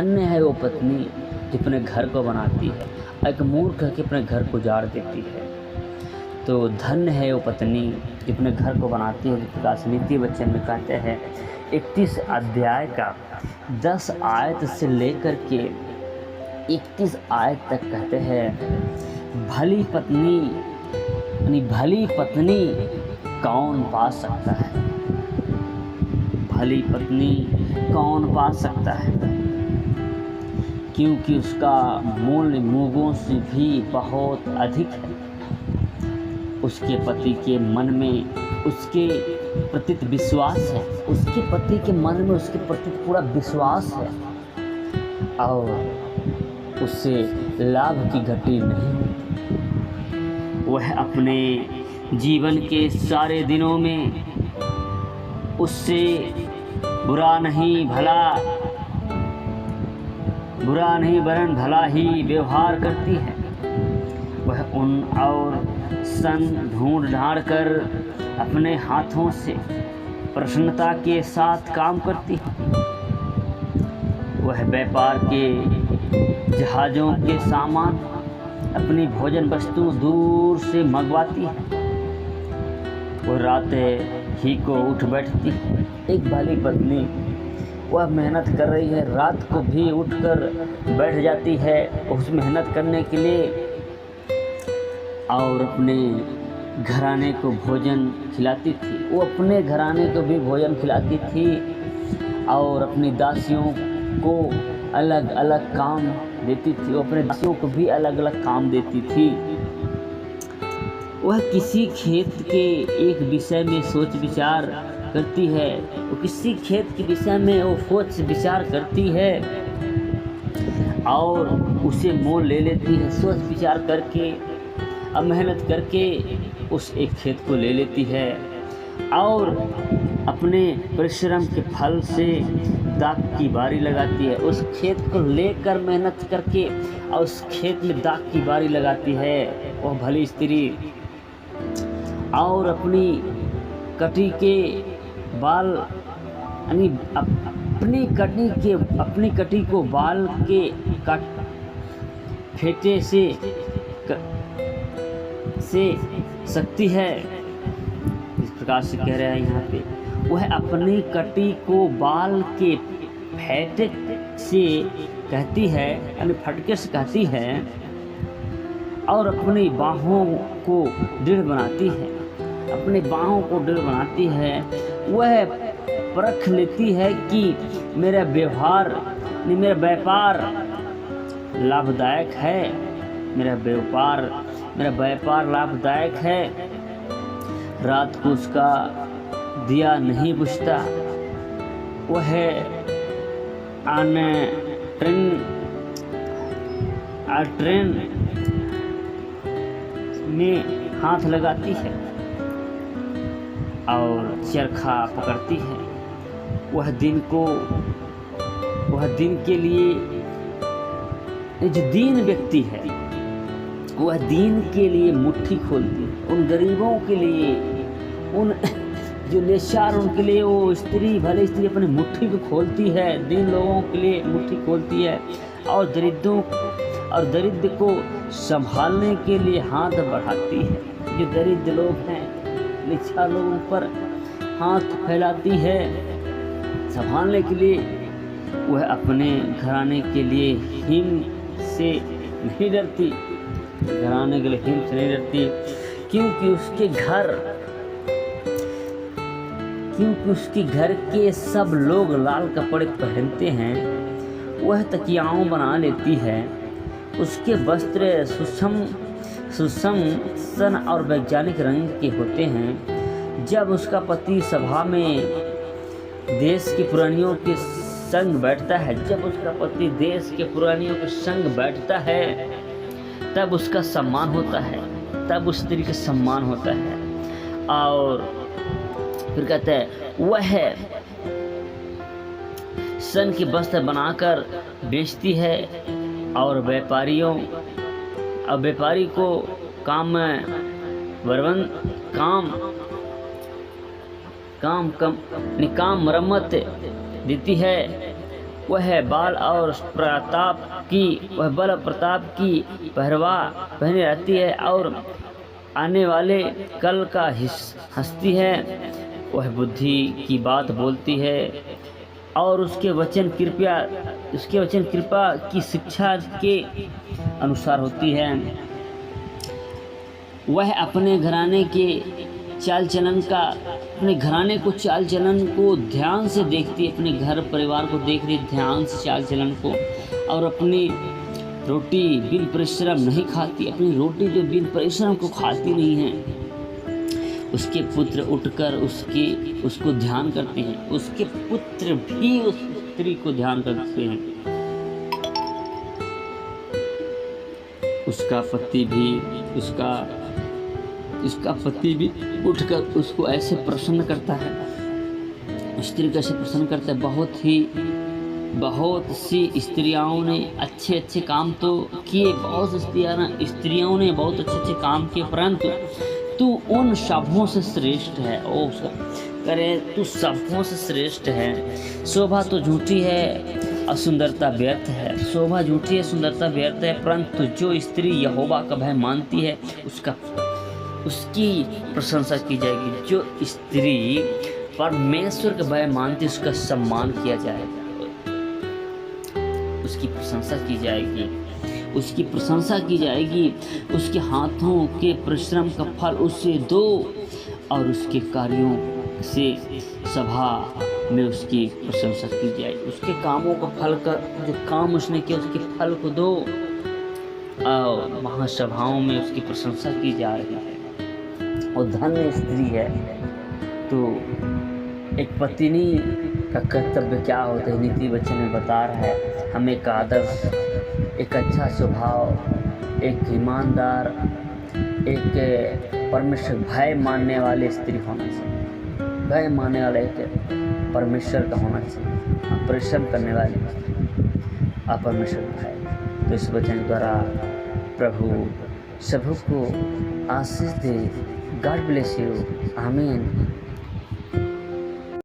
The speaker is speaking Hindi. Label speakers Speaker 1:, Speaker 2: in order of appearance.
Speaker 1: धन्य है वो पत्नी जो अपने घर को बनाती है, एक मूर्ख के अपने घर को उजाड़ देती है। तो धन्य है वो पत्नी जो अपने घर को बनाती है। प्रकाश नीति वचन में कहते हैं 31 अध्याय का 10 आयत से लेकर के 31 आयत तक कहते हैं भली पत्नी यानी भली पत्नी कौन पा सकता है, भली पत्नी कौन पा सकता है, क्योंकि उसका मूल्य मूंगों से भी बहुत अधिक है। उसके पति के मन में उसके प्रति विश्वास है, उसके पति के मन में उसके प्रति पूरा विश्वास है और उससे लाभ की घटी नहीं होती। वह अपने जीवन के सारे दिनों में उससे बुरा नहीं वरन भला ही व्यवहार करती है। वह उन और सन ढूंढ कर अपने हाथों से प्रसन्नता के साथ काम करती है। वह व्यापार के जहाज़ों के सामान अपनी भोजन वस्तु दूर से मंगवाती है। वह रात ही को उठ बैठती है। एक भली पत्नी वह मेहनत कर रही है, रात को भी उठकर बैठ जाती है उस मेहनत करने के लिए और अपने घराने को भोजन खिलाती थी। वो अपने घराने को भी भोजन खिलाती थी और अपनी दासियों को अलग अलग काम देती थी। वो अपने दासियों को भी अलग अलग काम देती थी। वह किसी खेत के एक विषय में सोच विचार करती है, वो किसी खेत के विषय में वो सोच विचार करती है और उसे मोल ले लेती है। सोच विचार करके अब मेहनत करके उस एक खेत को ले लेती है और अपने परिश्रम के फल से दाख की बारी लगाती है। उस खेत को लेकर मेहनत करके और उस खेत में दाख की बारी लगाती है वह भली स्त्री। और अपनी कटी के बाल यानी अपनी कटी को बाल के फेंटे से सकती है। इस प्रकार से कह रहे हैं यहाँ पे, वह अपनी कटी को बाल के फेंटे से कहती है यानी फटके से कहती है और अपनी बाहों को दृढ़ बनाती है। अपनी बाहों को दृढ़ बनाती है। वह परख लेती है कि मेरा व्यापार लाभदायक है, मेरा व्यापार लाभदायक है। रात को उसका दिया नहीं बुझता। वह ट्रेन में हाथ लगाती है और चरखा पकड़ती है। वह दिन के लिए जो दीन व्यक्ति है वह दीन के लिए मुट्ठी खोलती है। उन गरीबों के लिए, उन जो लाचार उनके लिए वो स्त्री भले स्त्री अपनी मुट्ठी को खोलती है। दीन लोगों के लिए मुट्ठी खोलती है और दरिद्र को संभालने के लिए हाथ बढ़ाती है। जो दरिद्र लोग हैं, लाचार लोगों पर हाथ फैलाती है संभालने के लिए। वह अपने घराने के लिए हिम से नहीं डरती, घराने के लिए हिम से नहीं डरती, क्योंकि उसके घर के सब लोग लाल कपड़े पहनते हैं। वह तकियाओं बना लेती है। उसके वस्त्र सुषम सन और वैज्ञानिक रंग के होते हैं। जब उसका पति सभा में देश के पुरानियों के संग बैठता है, तब उसका सम्मान होता है, तब उस स्त्री का सम्मान होता है। और फिर कहते हैं वह सन के वस्त्र बनाकर बेचती है और व्यापारी को काम मरम्मत देती है वह बल और प्रताप की परवाह पहने रहती है और आने वाले कल का हंसती है। वह बुद्धि की बात बोलती है और उसके वचन कृपा की शिक्षा के अनुसार होती है। वह अपने घराने चाल चलन को ध्यान से देखती है, अपने घर परिवार को देख रही ध्यान से चाल चलन को, और अपनी रोटी बिन परिश्रम नहीं खाती, अपनी रोटी जो बिन परिश्रम को खाती नहीं है। उसके पुत्र उठकर उसको ध्यान करते हैं, उसके पुत्र भी उस स्त्री को ध्यान करते हैं। उसका पति भी उठकर उसको ऐसे प्रसन्न करता है, स्त्री को ऐसे प्रसन्न करता है। बहुत सी स्त्रियों ने अच्छे काम तो किए, बहुत सी स्त्रियों ने बहुत अच्छे काम किए, परंतु तू उन सबों से श्रेष्ठ है। तू सबों से श्रेष्ठ है। शोभा तो झूठी है और सुंदरता व्यर्थ है। शोभा झूठी है, सुंदरता व्यर्थ है, परंतु जो स्त्री यहोवा का भय मानती है उसकी प्रशंसा की जाएगी। जो स्त्री परमेश्वर का भय मानती है उसका सम्मान किया जाएगा, उसकी प्रशंसा की जाएगी। उसके हाथों के परिश्रम का फल उसे दो और उसके कार्यों से सभा में उसकी प्रशंसा की जाएगी। उसके कामों का फल का जो काम उसने किया उसके फल को दो और महासभाओं में उसकी प्रशंसा की जा रही है। और धन्य स्त्री है। तो एक पत्नी का कर्तव्य क्या होता है, नीति वचन में बता रहा है। हमें एक आदर्श, एक अच्छा स्वभाव, एक ईमानदार, एक परमेश्वर भय मानने वाली स्त्री होना चाहिए। भय मानने वाला एक परमेश्वर का होना चाहिए, परिश्रम करने वाले अपरमेश्वर भय। तो इस वचन द्वारा प्रभु सबको आशीष दे। God bless you. आमीन।